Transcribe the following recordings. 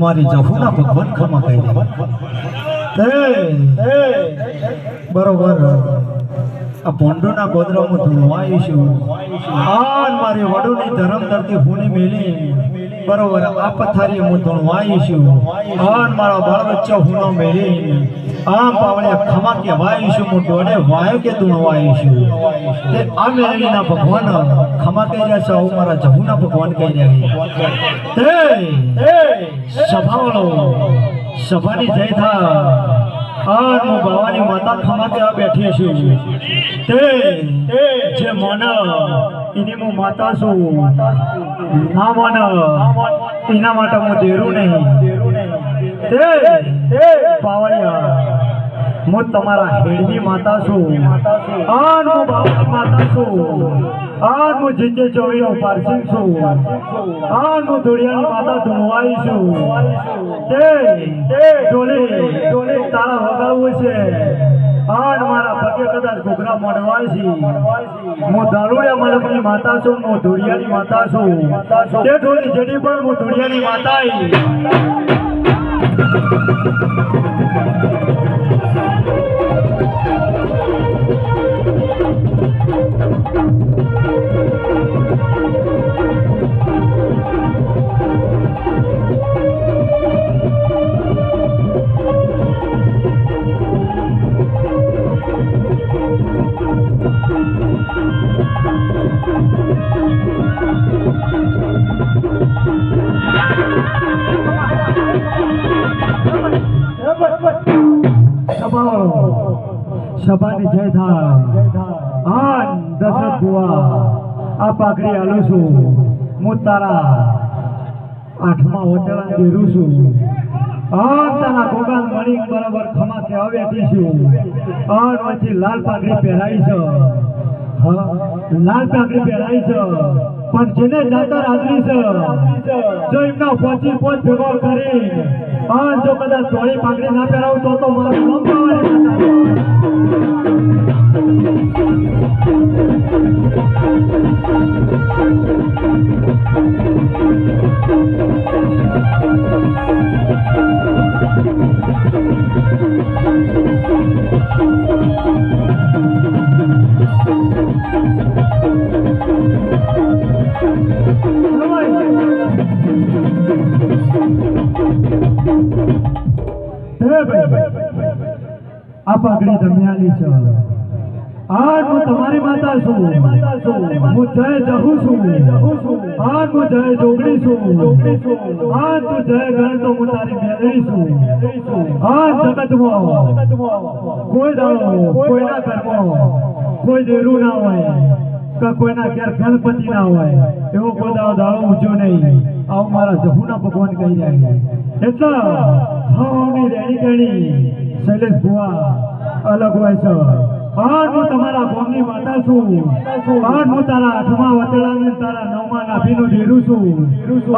મારી જફુના ભગવાન ખમા કહી દે બરોબર આ પોંડોના ગોદરામાં ધૂણવાઈશું આન મારી વડુની ધરમ ધરતી ભૂની મેલી બરોબર આ પથારી હું ધૂણવાઈશું આન મારો બાળ બચ્ચો ભૂનો મેલી આમ પાવળે ખમા કે વાઈશું હું ડોડે વાય કે ધૂણવાઈશું તે આ મેળીના ભગવાન ખમા કહી રહ્યા છે હું મારા જફુના ભગવાન કહી રહ્યા સભાવાળો સભાની જય થા આર હું બાવાની માતા ખમા કે બેઠી છું તે જે મોન એની હું માતા છું ના મોન એના માટે હું દેરું નહીં તે પાવળિયા હું તમારા હેડની માતા છું આર હું બાવાની માતા છું આર હું જીજે ચોવીનો પારસિંગ છું આર હું ધોળિયાની માતા ધુમવાઈ છું તે ડોલે તારા વગાડવું છે આર મારા પગે કદાચ ઘૂઘરા મોડવાય છે હું દારૂડિયા મલકની માતા છું હું ધોળિયાની માતા છું તે ઢોળી જેડી પણ હું ધોળિયાની માતા સભાની જય થાય આન દશરથ બુઆ આ પાઘડી આલું છું હું તારા આઠમા ઓટલા દેરું છું આન તારા ગોગાલ મણી બરાબર ખમા કે બેઠી છું આન વચ્ચે લાલ પાઘડી પહેરાઈ છે લાલ પાઘડી પહેરાઈ છે પણ જેને જાતર હાજરી છે જો એમનો પહોંચી પોચ ભેગો કરી આન જો કદાચ ધોળી પાઘડી ના પહેરાવું તો મારું આ પાઘડી ધમિયાની છે આજ હું તમારી માતા છું, હું જય જહુ છું, આજ હું જય જોગણી છું, આજ તું જય ગણ તો હું તારી મેળવી છું. આજ જગતમાં કોઈ દાડો કોઈના ઘરમાં કોઈ દેરું ના હોય કે કોઈના ઘેર ગણપતિ ના હોય એવો કોઈ દાડો ઊંચો નહીં. આવું મારા જહુના ભગવાન કહી જાય. એટલા હવાની રેણી કેણી શૈલેષ ભુવા અલગ હોય છે. આજ હું તમારા ગામની માતા છું, આજ હું તારા આઠમા વતેડાને તારા નવમા નાભીનું ધીરું છું,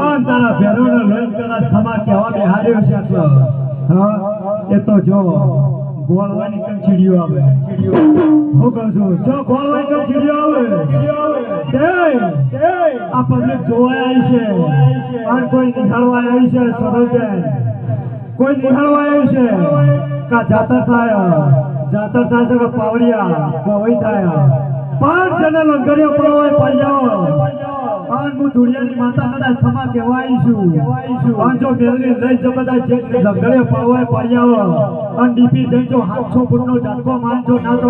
આજ તારા ભેરોનો લઈને તારા ખમા કહેવા બેહાર્યો છે. હા એ તો જો ગોળવાની કંચીડીઓ આવે, હું કહું છું જો ગોળવાની કંચીડીઓ આવે આ પબ્લિક જોવા આવી છે અને કોઈ નિહાળવા આવી છે. સરોજબેન કોઈ નિહાળવા આવી છે કા જાતર થાય છે કે પાવડિયા પવઈ થાય 5 જણા લંગરિયો પવઈ પાડ્યો. આજ હું ધુળિયાની માતા કદાચ ખમા કહેવાય છું. આજ જો મેલની લઈ જો કદાચ લંગરિયો પવઈ પાડ્યો અને ડીપી જઈ જો 700 ફૂટનો ઝાટકો માનજો ના તો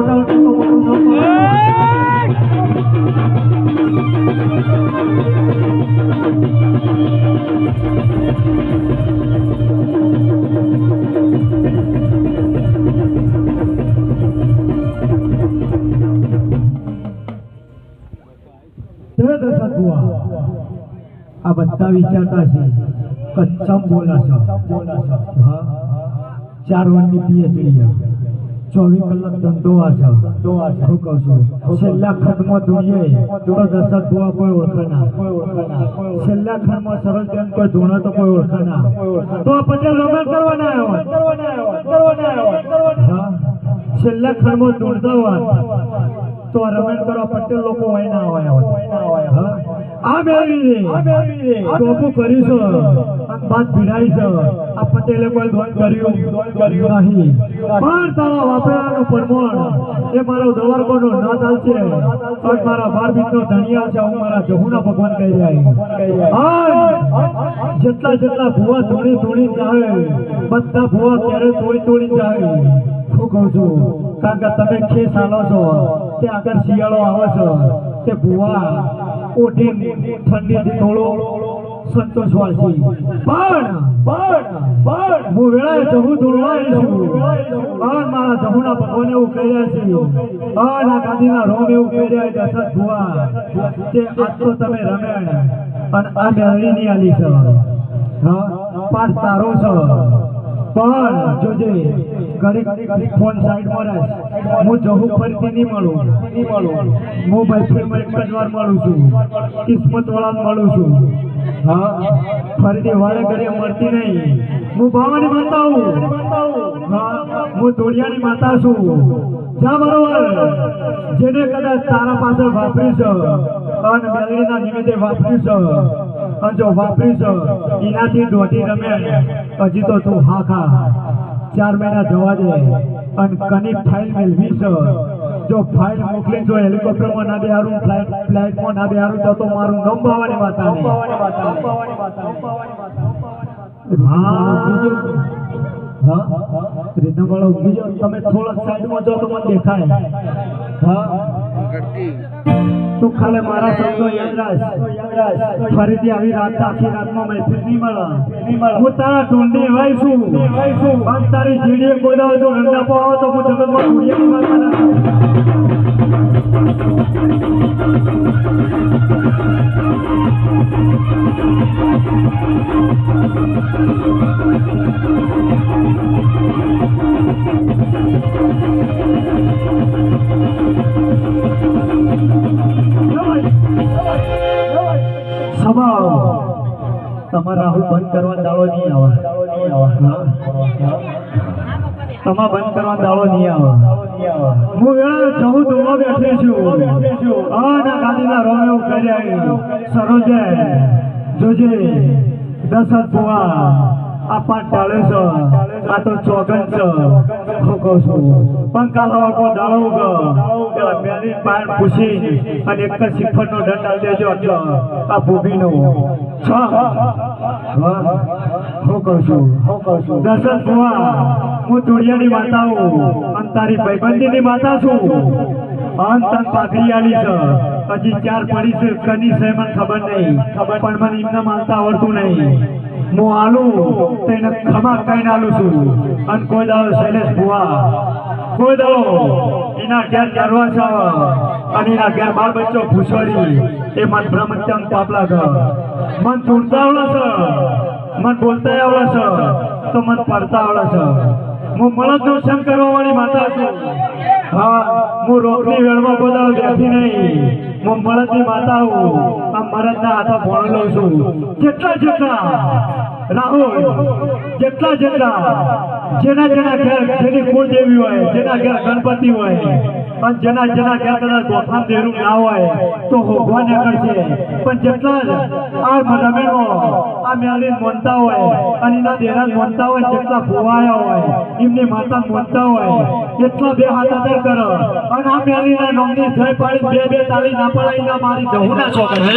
આ બધા વિચારતા છે કચ્છમ બોલાશો. હા 4 વર્ષની પીએચડી 24 કલાક ધંધો આ છે. હું કહું છું છેલ્લા ખંડમાં જોઈએ તો દશરથ ભુવા કોઈ ઓળખાના, છેલ્લા ખંડમાં સરસબેન કોઈ ધૂણો તો કોઈ ઓળખાના. તો આ પટેલ રમણ કરવાના આવ્યો. છેલ્લા ખંડમાં ધૂણતા હોત તો રમણ કરવા પટેલ લોકો હોય ના હોય. આ મેળવી ટોપું કર્યું છે અને બાદ ભીડાઈ છે. આ પટેલે કોઈ ધોન કર્યું નહીં. પણ તારા વાપરાનો પરમોણ એ મારો દવારકોનો નાથ છે અને મારા 12 બીજનો ધણિયા છે. હું મારા જહુના ભગવાન કહી રહ્યા. જેટલા ભુવા તોડી જાય બધા ભુવા ક્યારે તોડી જાય. હું કહું છું કારણ કે તમે ખેસ આલો છો તે આગળ શિયાળો આવે છે તે ભુવા ઓઢી ઠંડીથી થોડો સંતોષ વાળશે. પણ હું વેળાએ જહુ દોડવાઈ છું અને મારા જહુના ભગવાન એવું કહી રહ્યા છે અને આ ગાદીના રોમ એવું કહી રહ્યા છે દશરથ ભુવા તે આજ તો તમે રમેણ અને આ મેળવીની આલી છે. હા પાઠ તારો છે પણ જોજે ઘડીક ફોન સાઈડમાં રાખ. હું જહુ ફરીથી નહીં મળું. હું ભાઈ એક જ વાર મળું છું, કિસ્મત વાળા મળું છું. હા ફરીથી વાળે ઘડીએ મળતી નહીં. હું બાવાની માતા હું. હા હું ધોળિયાની માતા છું. જા બરોબર જેને કદાચ તારા પાછળ વાપરી છે અને મેલડીના નિમિત્તે વાપર્યું છે અને જો વાપર્યું છે એનાથી દોઢી રમે હજી તો તું હા ખા 4 મહિના જવા દે અને કની ફાઇલ મેળવી છે. જો ફાઇલ મોકલી જો હેલિકોપ્ટરમાં ના બેહારું ફ્લાઇટમાં ના બેહારું તો મારું નામ બાવાની માતા નહીં. હા રીતના વાળો બીજો તમે થોડા સાઈડમાં જો તો મને દેખાય. હા તું ખાલી મારા શબ્દો યાદ રાખ. ફરીથી આવી રાત આખી રાતમાં મહેફિલ નહીં મળે. હું તારા ઢોંડી હોય છું અને તારી જીડીએ કોઈ દાવ જો રંડાપો આવે તો હું જગતમાં ભૂલિયાની માતા ના. તમારા રાહુ બંધ કરવા દાડો નહીં આવે. તમા બંધ કરવા દાડો નહીં આવે. હું જહુ દોવા બેઠી છું અને ગાદીના રોમ એવું કહી રહ્યા સરોજબેન જોજે દશરથ ભુવા આ પાઠ ટાળે છે આ તો ચોગન છે. હું કહું છું પણ કાલ હવા દાડો પેલા મેરી પાર પૂછી અને એક જ શિખરનો દંડ આવી દેજો એટલે આ ભૂમિનો હું કહું છું દશરથ ભુવા હું ધોળિયાની માતા હું અને તારી ભાઈબંધીની માતા છું. અંત પાઘડી આલી છે હજી 4 પડી છે કની છે મને ખબર નહીં પણ મને એમને માનતા આવડતું નહીં હું આલું તેને ખમા કઈને આલું છું અને કોઈ દાડો શૈલેષ ભુવા કોઈ દાડો એના ઘેર કરવા છે અને એના ઘેર બાળ બચ્ચો ભૂસવાડી એ મન બ્રહ્મચંદ પાપલા છે મન તૂટતા આવડે છે મન બોલતા આવડે છે તો મન પડતા આવડે છે હું મળદ દર્શન કરવા વાળી માતા છું હા હું રોગની વેળમાં બધા બેઠી નહીં હું મળદની માતા હું આ મરદના હાથે ભણેલો છું જેટલા રાહુલ જેટલા જેના ઘેર જેની કુળદેવી હોય જેના ઘેર ગણપતિ હોય અને જેના ઘેર કદાચ ગોઠામ દેરું ના હોય તો હોગવા નીકળશે પણ જેટલા આ રમેણો આ મેળીને મોનતા હોય અને એના દેરા મોનતા હોય જેટલા ભોવાયા હોય એમની માતા મોનતા હોય એટલા બે હાથ આદર કરો અને આ મેળીના નોમની જય પાડી બે તાળી ના પડાઈ ના મારી જવું ના છોકરા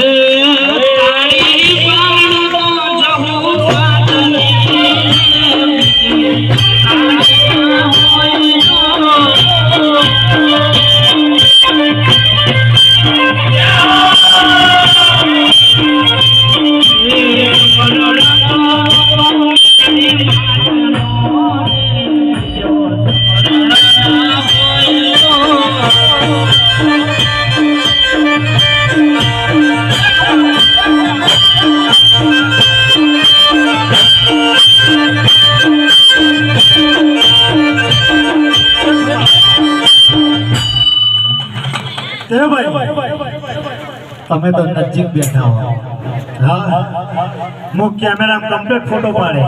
તમે તો નજીક બેઠા હો હા હું કેમેરા કમ્પ્લીટ ફોટો પાડે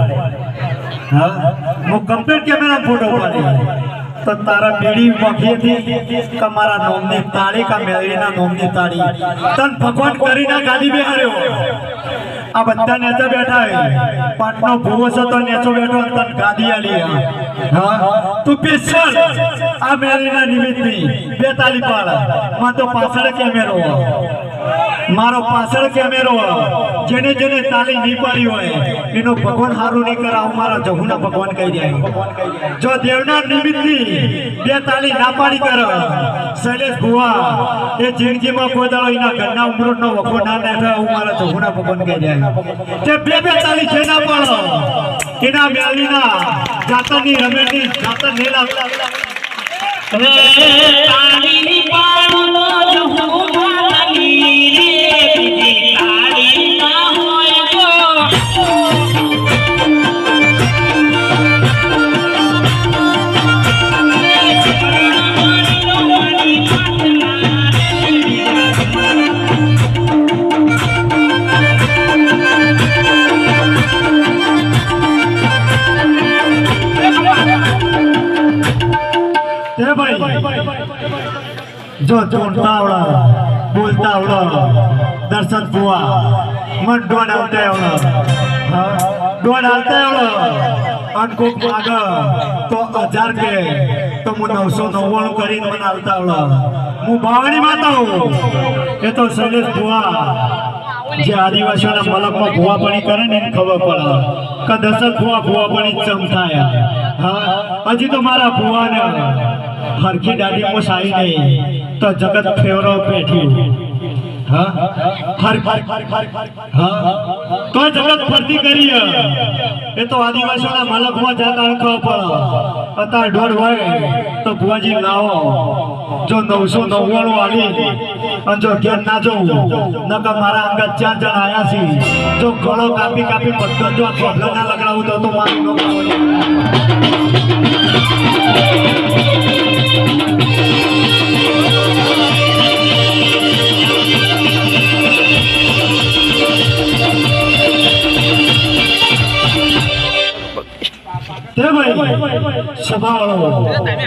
હા હું કમ્પ્લીટ કેમેરા ફોટો પાડે તો તારા બીડી મખીથી તમારા નોમની તાળી કા મેળવીના નોમની તાળી તન ભગવાન કરીને ગાડી બેહાર્યો આ બધા નેતા બેઠા હે પાટનો ભૂવો છે તો નેચો બેઠો તન ગાડી આલી હા તું પેશલ આ મેળવીના નિમિત્તની બે તાળી પાડ માં તો પાછળ કેમેરો મારો પાછળ કેમેરો જેને તાલી નહીં પાડી હોય એનો ભગવાન હારું નહીં કરાવ મારા જહુના ભગવાન કહી જાય જો દેવના નિમિત્તની બે તાલી ના પાડી કર શૈલેષ ભુવા એ જિંદગીમાં કોઈ દાડો એના ઘરના ઉમરોનો વખો ના નાખે હું મારા જહુના ભગવાન કહી જાય તે બે તાલી છે ના પાડો એના મેલીના જાતરની રમેણની જાતર નેલા તાળી પાડો जो जोड़ता आवड़ा बोलता आवड़ा दर्शन हुआ मन डोन आलता आवड़ा डोन आलता आवड़ा अनको मागा तो 1000 के तो मु 999 કરીને મને આલતા આવડા હું ભાવણી માતા હું એ તો શૈલેષ ભુવા જે આદિવાસીઓના મલકમાં ભુવાપણી કરે ને એને ખબર પડે કે દશક ભુવાપણી ચમ થાય હા હજી તો મારા ભુવાને હરખી દાદી મો સાઈ નહીં તો જગત ફેવરો બેઠી હા હર હા તો જગત ફરતી કરી એ તો આદિવાસીઓના મલકમાં જાતા ખબર પડે અત્યારે ઢોર હોય તો ભુવાજી લાવો જો 999 વાળી અને જો ઘેર ના જવું નકર મારા અંગત 4 જણ આયા છે જો ગળો કાપી બધો જો પ્રોબ્લેમ ના લગાવું તો મારું નો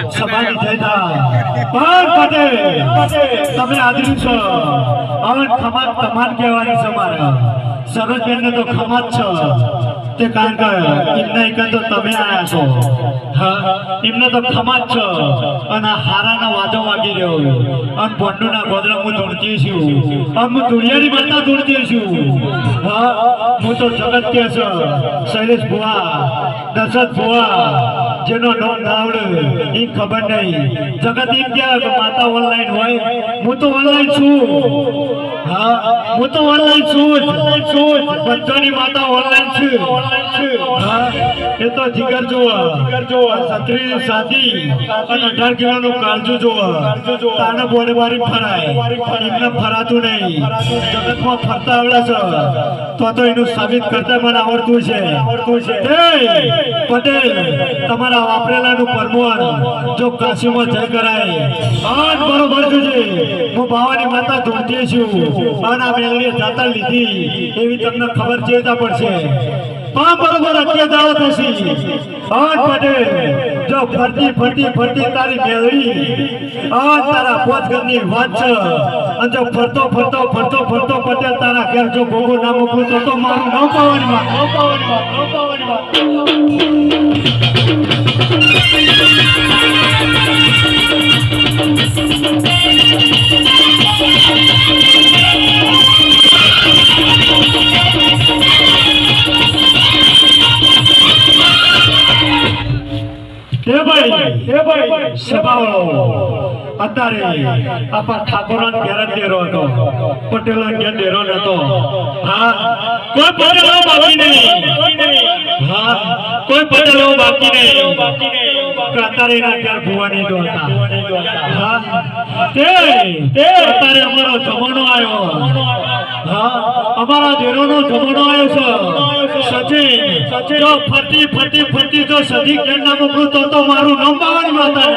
સભાની જયતા પણ પટેલ તમે આદરી છો હવે ખમાત તમાર કહેવાની છે મારે સરોજબેન ને તો ખમાત છો તે કારણ કે એમના એક તો તમે આયા છો હા એમને તો ખમાત છો અને હારાના વાજો વાગી રહ્યો અને ભંડુના ગોદરા હું ધૂણતી છું અને હું ધૂળિયાની માતા ધૂણતી છું હા હું તો જગત કે છે શૈલેષ ભુવા દશરથ ભુવા જેનો નામ ના આવડે એ ખબર નહીં જગત એમ ક્યાં માતા ઓનલાઈન હોય હું તો ઓનલાઈન છું હા હું તો ઓનલાઈન છું બધાની માતા ઓનલાઈન છે હા એ તો જીગર જોવા છત્રી સાથી અને 18 કિલોનું કાળજુ જોવા તાને બોડે બારી ફરાય એમને ફરાતું નહીં જગતમાં ફરતા આવડે છે તો એનું સાબિત કરતા મને આવડતું છે પટેલ તમારા વાપરેલાનું પરમોન જો કાશીમાં જય કરાય આજ બરોબર છે હું બાવાની માતા ધોતી છું અને આ મેળવીએ જાતા લીધી એવી તમને ખબર ચેતા પડશે બરોબર અત્યારે દાવો થશે આજ પટેલ જો ફરતી ફરતી ફરતી તારી મેળવી આજ તારા પોતગરની વાત છે અને જો ફરતો ફરતો ફરતો ફરતો પટેલ તારા ઘેર જો ભોગો ના મોકલું તો મારું ન પાવાની વાત અત્યારે આપણા ઠાકોરનો ઘેર જ ડેરો હતો પટેલો ઘેર ડેરો નતો હા કોઈ પટેલો બાકી નહીં હા કોઈ પટેલો બાકી નહીં અત્યારે એના ઘેર ભુવાની દો હતા હા અત્યારે અમારો જમાનો આવ્યો હા અમારા ડેરોનો જમાનો આવ્યો છે સચિન જો ફરતી ફરતી ફરતી જો સજી ઘેર ના મોકલું તો મારું નામ બાવાની માતા